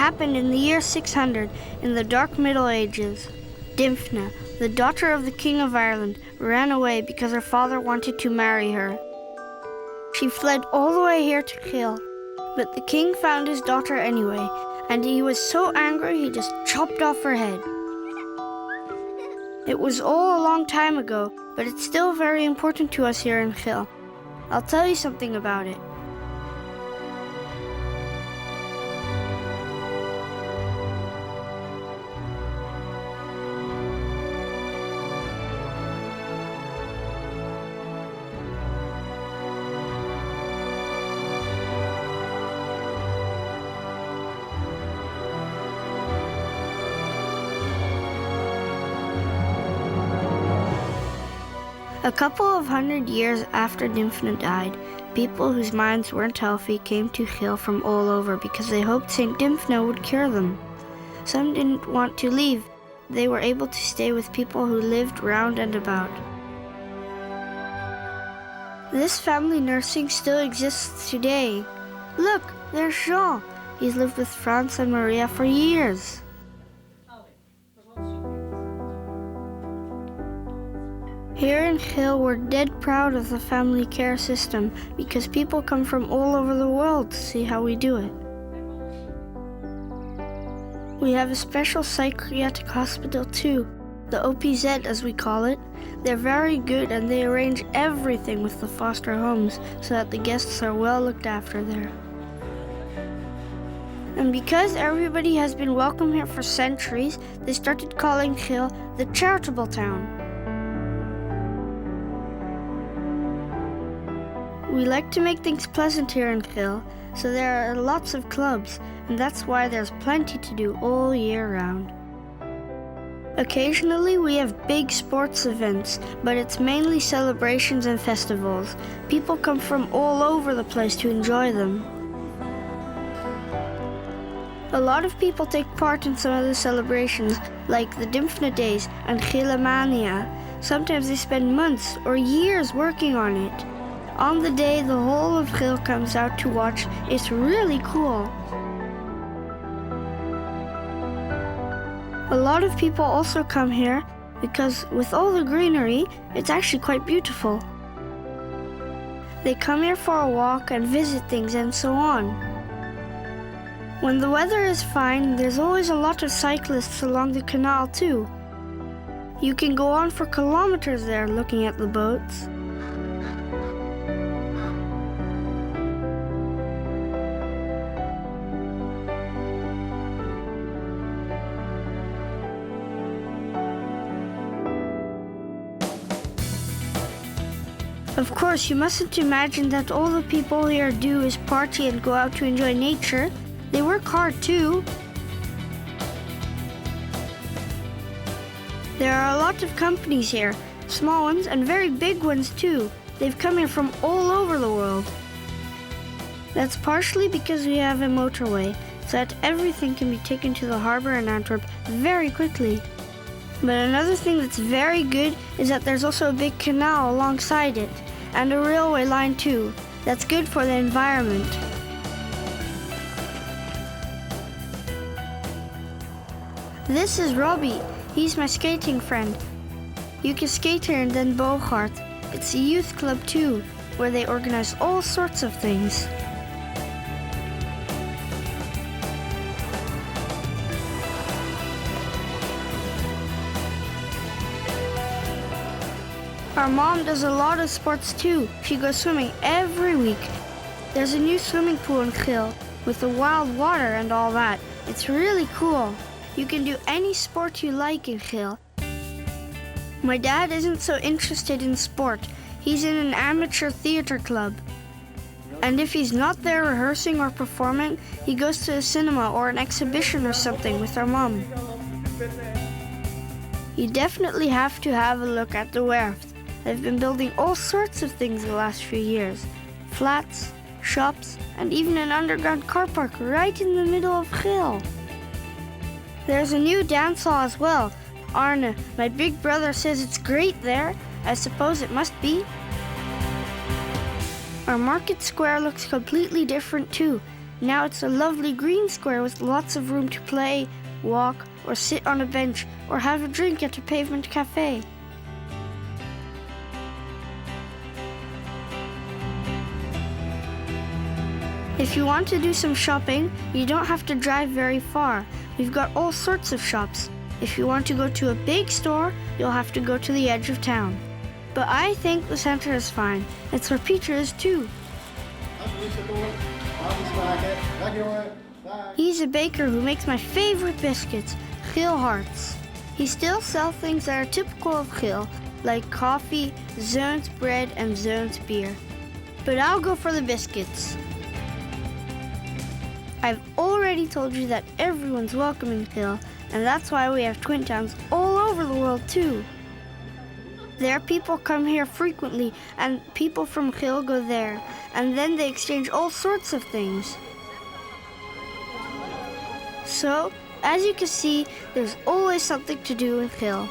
happened in the year 600, in the dark Middle Ages. Dymphna, the daughter of the King of Ireland, ran away because her father wanted to marry her. She fled all the way here to Geel, but the king found his daughter anyway, and he was so angry he just chopped off her head. It was all a long time ago, but it's still very important to us here in Geel. I'll tell you something about it. A couple of 100 years after Dymphna died, people whose minds weren't healthy came to Geel from all over because they hoped St. Dymphna would cure them. Some didn't want to leave. They were able to stay with people who lived round and about. This family nursing still exists today. Look, there's Jean. He's lived with Frans and Maria for years. Here in Geel, we're dead proud of the family care system because people come from all over the world to see how we do it. We have a special psychiatric hospital too, the OPZ as we call it. They're very good and they arrange everything with the foster homes so that the guests are well looked after there. And because everybody has been welcome here for centuries, they started calling Geel the charitable town. We like to make things pleasant here in Geel, so there are lots of clubs, and that's why there's plenty to do all year round. Occasionally we have big sports events, but it's mainly celebrations and festivals. People come from all over the place to enjoy them. A lot of people take part in some of the celebrations, like the Dymphna Days and Geelmania. Sometimes they spend months or years working on it. On the day the whole of Geel comes out to watch, it's really cool. A lot of people also come here because with all the greenery, it's actually quite beautiful. They come here for a walk and visit things and so on. When the weather is fine, there's always a lot of cyclists along the canal too. You can go on for kilometers there looking at the boats. Of course, you mustn't imagine that all the people here do is party and go out to enjoy nature. They work hard too. There are a lot of companies here, small ones and very big ones too. They've come here from all over the world. That's partially because we have a motorway, so that everything can be taken to the harbor in Antwerp very quickly. But another thing that's very good is that there's also a big canal alongside it, and a railway line too. That's good for the environment. This is Robbie. He's my skating friend. You can skate here in Den Boogaard. It's a youth club too, where they organize all sorts of things. Our mom does a lot of sports too. She goes swimming every week. There's a new swimming pool in Geel with the wild water and all that. It's really cool. You can do any sport you like in Geel. My dad isn't so interested in sport. He's in an amateur theater club. And if he's not there rehearsing or performing, he goes to a cinema or an exhibition or something with our mom. You definitely have to have a look at the Werft. They've been building all sorts of things the last few years. Flats, shops, and even an underground car park right in the middle of Geel. There's a new dance hall as well. Arne, my big brother, says it's great there. I suppose it must be. Our market square looks completely different too. Now it's a lovely green square with lots of room to play, walk, or sit on a bench, or have a drink at a pavement cafe. If you want to do some shopping, you don't have to drive very far. We've got all sorts of shops. If you want to go to a big store, you'll have to go to the edge of town. But I think the center is fine. It's where Peter is too. He's a baker who makes my favorite biscuits, Geel hearts. He still sells things that are typical of Geel, like coffee, Zoons bread, and Zoons beer. But I'll go for the biscuits. I've already told you that everyone's welcome in Geel, and that's why we have twin towns all over the world too. There people come here frequently, and people from Geel go there, and then they exchange all sorts of things. So, as you can see, there's always something to do in Geel.